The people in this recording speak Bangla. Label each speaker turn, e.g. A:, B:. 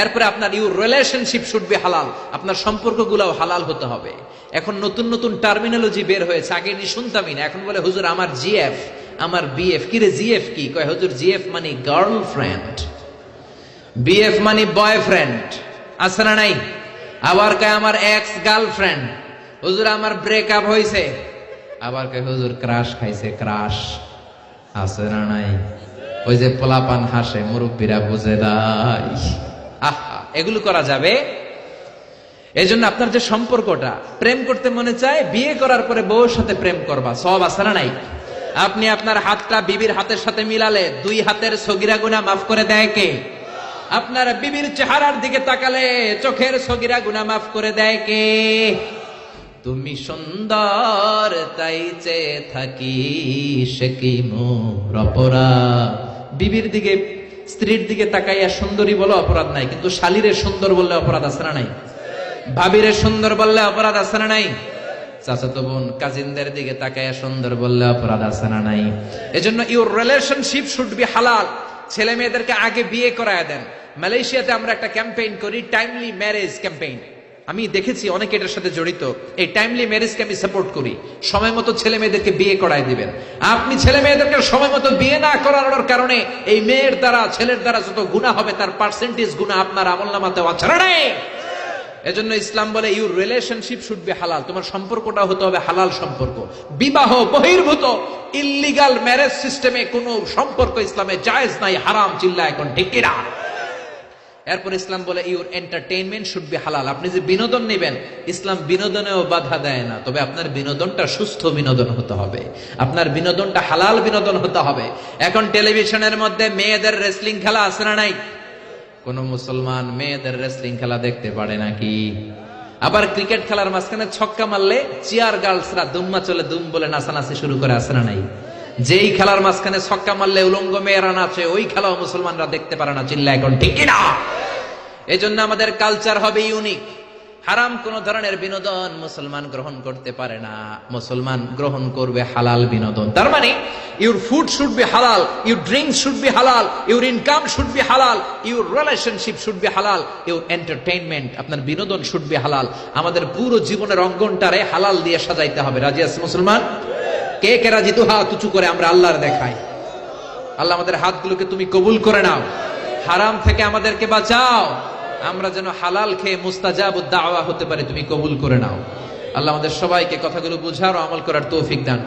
A: এরপরে আপনার ইউর রিলেশনশিপ শুড বি হালাল, আপনার সম্পর্কগুলোও হালাল হতে হবে। এখন নতুন নতুন টার্মিনোলজি বের হয়েছে, আগে নি শুনতামই না, এখন বলে হুজুর আমার জিএফ, আমার বিএফ। কি রে জিএফ কি? কয় হুজুর জিএফ মানে গার্লফ্রেন্ড, বিএফ মানে বয়ফ্রেন্ড, আছে না নাই? আবার কয় আমার এক্স গার্লফ্রেন্ড। হুজুর আমার ব্রেকআপ হয়েছে। আবার কয় হুজুর ক্রাশ খাইছে, ক্রাশ, আছে না নাই? ওই যে পোলাপান হাসে, মুরব্বীরা বুঝে নাই। আহা, এগুলো করা যাবে? এই জন্য আপনার যে সম্পর্কটা, প্রেম করতে মনে চায়, বিয়ে করার পরে বউর সাথে প্রেম করবা, সব আছে না নাই? আপনি আপনার হাতটা বিবির হাতের সাথে মিলালে 2 হাতের সগীরা গুনাহ মাফ করে দেয় কে? আপনার বিবির চেহারার দিকে তাকালে চোখের সগীরা গুনাহ মাফ করে দেয় কে? তুমি সুন্দর তাই চেয়ে থাকি, সে কি মোর অপরাধ? বিবির দিকে, স্ত্রীর দিকে তাকাইয়া সুন্দরী বলে অপরাধ নাই, কিন্তু শালীরে সুন্দর বললে অপরাধ আছে না নাই? ভাবিরে সুন্দর বললে অপরাধ আছে না নাই? চাচাতো বোন, কাজিনদের দিকে তাকাইয়া সুন্দর বললে অপরাধ আছে না নাই? এজন্য ইউর রিলেশনশিপ শুড বি হালাল। ছেলে মেয়েদেরকে আগে বিয়ে করায় দেন। মালয়েশিয়াতে আমরা একটা ক্যাম্পেইন করি, টাইমলি ম্যারেজ ক্যাম্পেইন। আমি দেখেছি অনেকে এটার সাথে জড়িত। এই টাইমলি ম্যারেজকে আমি সাপোর্ট করি। সময় মতো ছেলে মেয়েদেরকে বিয়ে করায় দিবেন। আপনি ছেলে মেয়েদেরকে সময় মতো বিয়ে না করানোর কারণে এই মেয়ের দ্বারা, ছেলের দ্বারা যত গুনাহ হবে তার পার্সেন্টেজ গুনাহ আপনার আমলনামাতে আছে না নাই? এজন্য ইসলাম বলে ইউর রিলেশনশিপ শুড বি হালাল। তোমার সম্পর্কটা হতে হবে হালাল সম্পর্ক। বিবাহ বহির্ভূত ইল্লিগাল ম্যারেজ সিস্টেমে কোনো সম্পর্ক ইসলামে জায়েজ নাই, হারাম। চিল্লা এখন ঠিক কিনা? এরপর ইসলাম বলে ইউর এন্টারটেইনমেন্ট শুড বি হালাল। আপনি যে বিনোদন নেবেন, ইসলাম বিনোদনেও বাধা দেয় না, তবে আপনার বিনোদনটা সুস্থ বিনোদন হতে হবে, আপনার বিনোদনটা হালাল বিনোদন হতে হবে। এখন টেলিভিশনের মধ্যে মেয়েদের রেসলিং খেলা আছে না নাই? কোন মুসলমান মেয়েদের রেসলিং খেলা দেখতে পারে নাকি? আবার ক্রিকেট খেলার মাঝখানে ছক্কা মারলে চিয়ার গার্লসরা দুম্মা চলে দুম বলে নাচানাচি শুরু করে, আছে না নাই? যেই খেলার মাঝখানে ছক্কা মারলে উলঙ্গ মেয়েরা নাচে, ওই খেলাও মুসলমানরা দেখতে পারে না। চিল্লা এখন ঠিক কিনা? এই জন্য আমাদের কালচার হবে ইউনিক। হারাম কোন ধরনের বিনোদন মুসলমান গ্রহণ করতে পারে না। মুসলমান গ্রহণ করবে হালাল বিনোদন। তার মানে ইউর ফুড শুড বি হালাল, ইউর ড্রিঙ্কস শুড বি হালাল, ইউর ইনকাম শুড বি হালাল, ইউর রিলেশনশিপ শুড বি হালাল, ইউর এন্টারটেইনমেন্ট, আপনার বিনোদন শুড বি হালাল। আমাদের পুরো জীবনের অঙ্গনটারে হালাল দিয়ে সাজাইতে হবে। রাজি আছে মুসলমান? কে কে রাজি? তো হাত উঁচু করে আমরা আল্লাহর দেখাই। আল্লাহ আমাদের হাতগুলোকে তুমি কবুল করে নাও, হারাম থেকে আমাদেরকে বাঁচাও, আমরা যেন হালাল খেয়ে মুস্তাজাবুদ দাওয়া হতে পারে, তুমি কবুল করে নাও। আল্লাহ আমাদের সবাইকে কথাগুলো বুঝার ও আমল করার তৌফিক দান করুন।